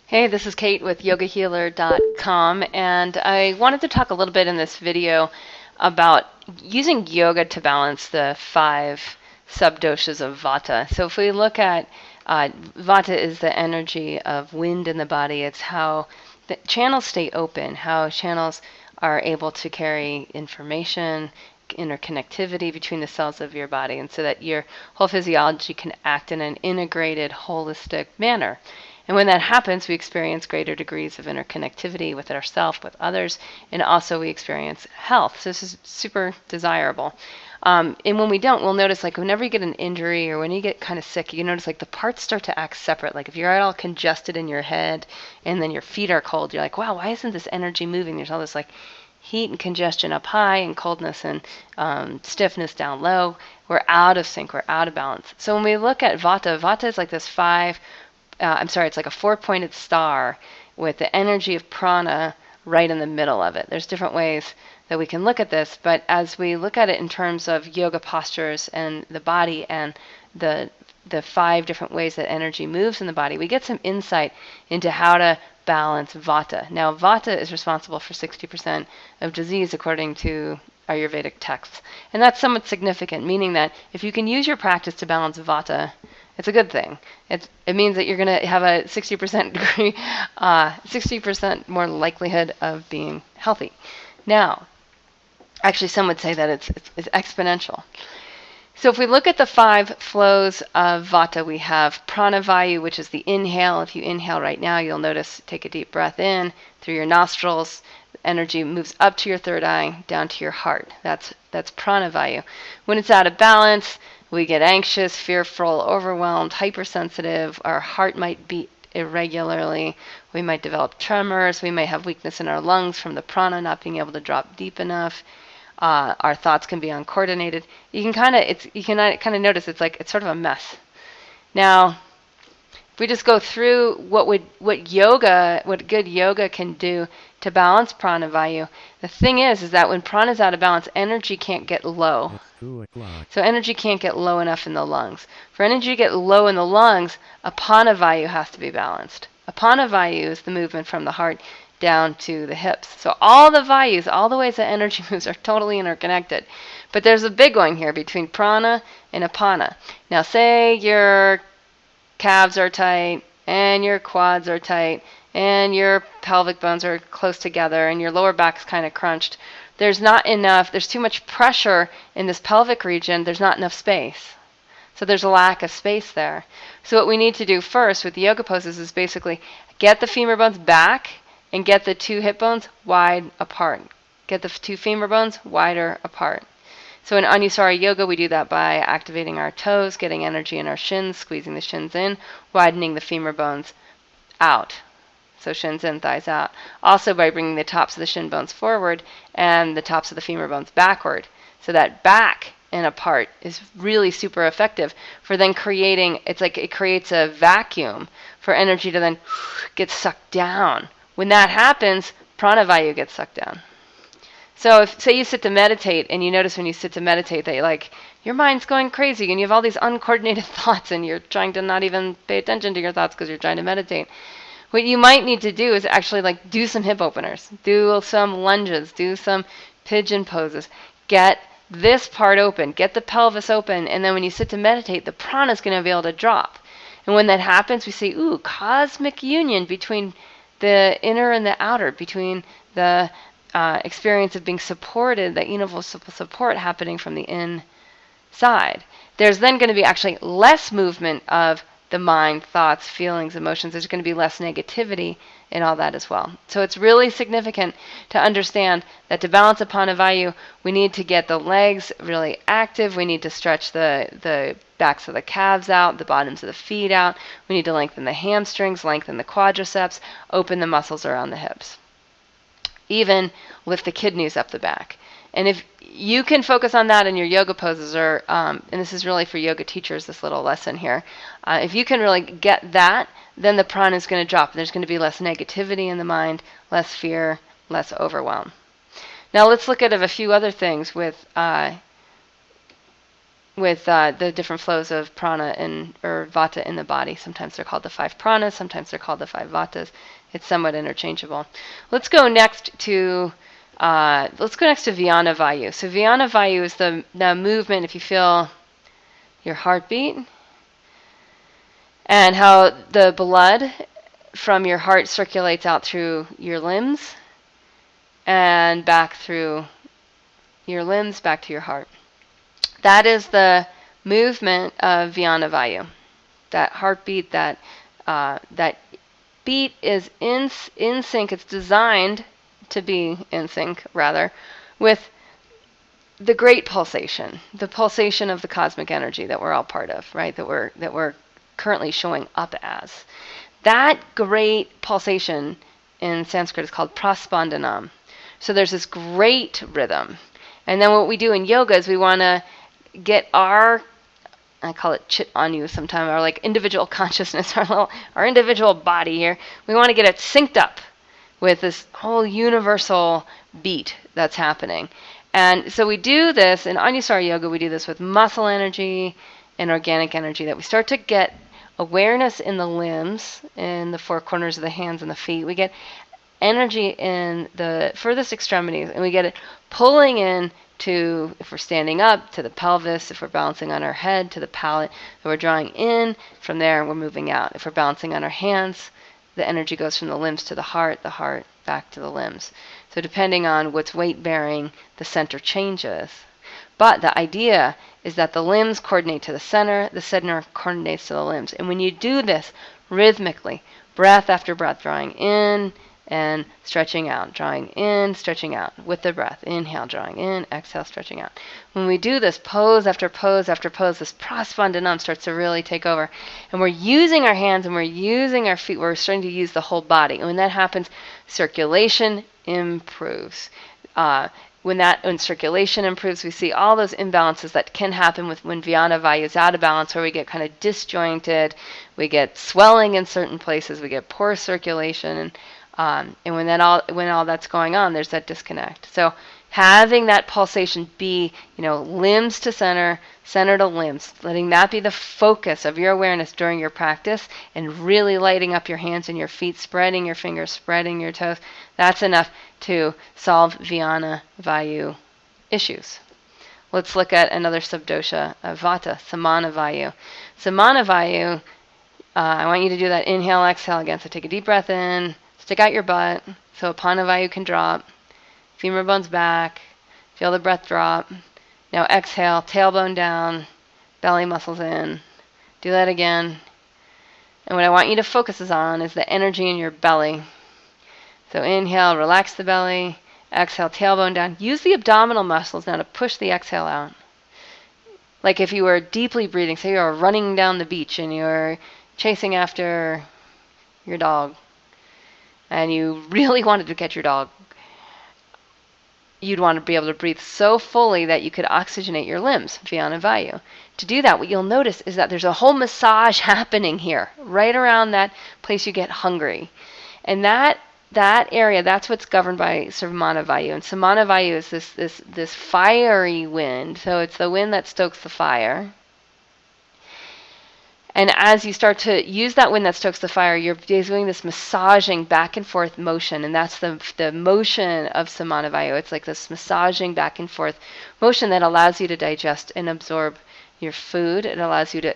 Hey, this is Kate with yogahealer.com, and I wanted to talk a little bit in this video about using yoga to balance the 5 subdoshas of Vata. So if we look at Vata is the energy of wind in the body. It's how the channels stay open, how channels are able to carry information, interconnectivity between the cells of your body, and so that your whole physiology can act in an integrated, holistic manner. And when that happens, we experience greater degrees of interconnectivity with ourselves, with others, and also we experience health. So this is super desirable. And when we don't, we'll notice like whenever you get an injury or when you get kind of sick, you notice like the parts start to act separate. Like if you're all congested in your head and then your feet are cold, you're like, wow, why isn't this energy moving? There's all this like heat and congestion up high and coldness and stiffness down low. We're out of sync. We're out of balance. So when we look at Vata, Vata is like this it's like a 4-pointed star with the energy of prana right in the middle of it. There's different ways that we can look at this, but as we look at it in terms of yoga postures and the body and the 5 different ways that energy moves in the body, we get some insight into how to balance Vata. Now, Vata is responsible for 60% of disease according to Ayurvedic texts, and that's somewhat significant, meaning that if you can use your practice to balance Vata, it's a good thing. It means that you're going to have a 60% more likelihood of being healthy. Now, actually, some would say that it's exponential. So if we look at the 5 flows of Vata, we have Prana Vayu, which is the inhale. If you inhale right now, you'll notice, take a deep breath in through your nostrils. Energy moves up to your third eye, down to your heart. That's Prana Vayu. When it's out of balance, we get anxious, fearful, overwhelmed, hypersensitive. Our heart might beat irregularly. We might develop tremors. We may have weakness in our lungs from the prana not being able to drop deep enough. Our thoughts can be uncoordinated. You can kind of notice it's sort of a mess. Now, if we just go through what good yoga can do to balance prana vayu, the thing is that when prana is out of balance, energy can't get low. So energy can't get low enough in the lungs. For energy to get low in the lungs, apana vayu has to be balanced. Apana vayu is the movement from the heart down to the hips. So all the vayus, all the ways that energy moves are totally interconnected. But there's a big one here between prana and apana. Now say your calves are tight and your quads are tight and your pelvic bones are close together and your lower back's kind of crunched. There's too much pressure in this pelvic region. There's not enough space. So there's a lack of space there. So what we need to do first with the yoga poses is basically get the femur bones back and get the 2 hip bones wide apart. Get the 2 femur bones wider apart. So in Anusara Yoga, we do that by activating our toes, getting energy in our shins, squeezing the shins in, widening the femur bones out. So shins in, thighs out. Also by bringing the tops of the shin bones forward and the tops of the femur bones backward. So that back and apart is really super effective for then creating, it creates a vacuum for energy to then get sucked down. When that happens, pranavayu gets sucked down. So if, say you sit to meditate and you notice when you sit to meditate that your mind's going crazy and you have all these uncoordinated thoughts and you're trying to not even pay attention to your thoughts because you're trying to meditate. What you might need to do is actually do some hip openers, do some lunges, do some pigeon poses. Get this part open, get the pelvis open, and then when you sit to meditate, the prana is going to be able to drop. And when that happens, we say, ooh, cosmic union between the inner and the outer, between the experience of being supported, that universal support happening from the inside. There's then going to be actually less movement of the mind, thoughts, feelings, emotions. There's going to be less negativity in all that as well. So it's really significant to understand that to balance apana vayu, we need to get the legs really active. We need to stretch the backs of the calves out, the bottoms of the feet out. We need to lengthen the hamstrings, lengthen the quadriceps, open the muscles around the hips. Even lift the kidneys up the back. And if you can focus on that in your yoga poses, or and this is really for yoga teachers, this little lesson here. If you can really get that, then the prana is going to drop. There's going to be less negativity in the mind, less fear, less overwhelm. Now let's look at a few other things with the different flows of prana or vata in the body. Sometimes they're called the 5 pranas, sometimes they're called the 5 vatas. It's somewhat interchangeable. Let's go next to Vyana Vayu. So Vyana Vayu is the movement, if you feel your heartbeat, and how the blood from your heart circulates out through your limbs and back through your limbs, back to your heart. That is the movement of Vyana Vayu. That heartbeat, that beat is in sync. It's designed to be in sync, rather, with the great pulsation, the pulsation of the cosmic energy that we're all part of, right? That we're currently showing up as. That great pulsation in Sanskrit is called praspandanam. So there's this great rhythm. And then what we do in yoga is we want to get I call it chit anu sometimes, our like individual consciousness, our individual body here. We want to get it synced up with this whole universal beat that's happening. And so we do this in Anusara Yoga. We do this with muscle energy and organic energy, that we start to get awareness in the limbs, in the 4 corners of the hands and the feet. We get energy in the furthest extremities, and we get it pulling in to, if we're standing up, to the pelvis. If we're balancing on our head, to the palate. If we're drawing in, from there we're moving out. If we're balancing on our hands, the energy goes from the limbs to the heart back to the limbs. So depending on what's weight bearing, the center changes. But the idea is that the limbs coordinate to the center coordinates to the limbs. And when you do this rhythmically, breath after breath, drawing in and stretching out, drawing in, stretching out with the breath. Inhale, drawing in, exhale, stretching out. When we do this pose after pose after pose, this praspandanam starts to really take over. And we're using our hands and we're using our feet. We're starting to use the whole body. And when that happens, circulation improves. When circulation improves, we see all those imbalances that can happen when Vyana Vayu is out of balance, where we get kind of disjointed, we get swelling in certain places, we get poor circulation, and when all that's going on, there's that disconnect. So having that pulsation be, limbs to center, center to limbs, letting that be the focus of your awareness during your practice, and really lighting up your hands and your feet, spreading your fingers, spreading your toes, that's enough to solve Vyana Vayu issues. Let's look at another subdosha of Vata, Samana Vayu. Samana Vayu, I want you to do that inhale, exhale again. So take a deep breath in, stick out your butt so Apana Vayu can drop. Femur bones back, feel the breath drop. Now exhale, tailbone down, belly muscles in. Do that again. And what I want you to focus on is the energy in your belly. So inhale, relax the belly. Exhale, tailbone down. Use the abdominal muscles now to push the exhale out. Like if you were deeply breathing, say you were running down the beach and you're chasing after your dog, and you really wanted to catch your dog, you'd want to be able to breathe so fully that you could oxygenate your limbs, Vyana Vayu. To do that, what you'll notice is that there's a whole massage happening here, right around that place you get hungry. And that area, that's what's governed by Samana Vayu. And Samana Vayu is this fiery wind. So it's the wind that stokes the fire. And as you start to use that wind that stokes the fire, you're doing this massaging back and forth motion, and that's the motion of Samana Vayu. It's like this massaging back and forth motion that allows you to digest and absorb your food. It allows you to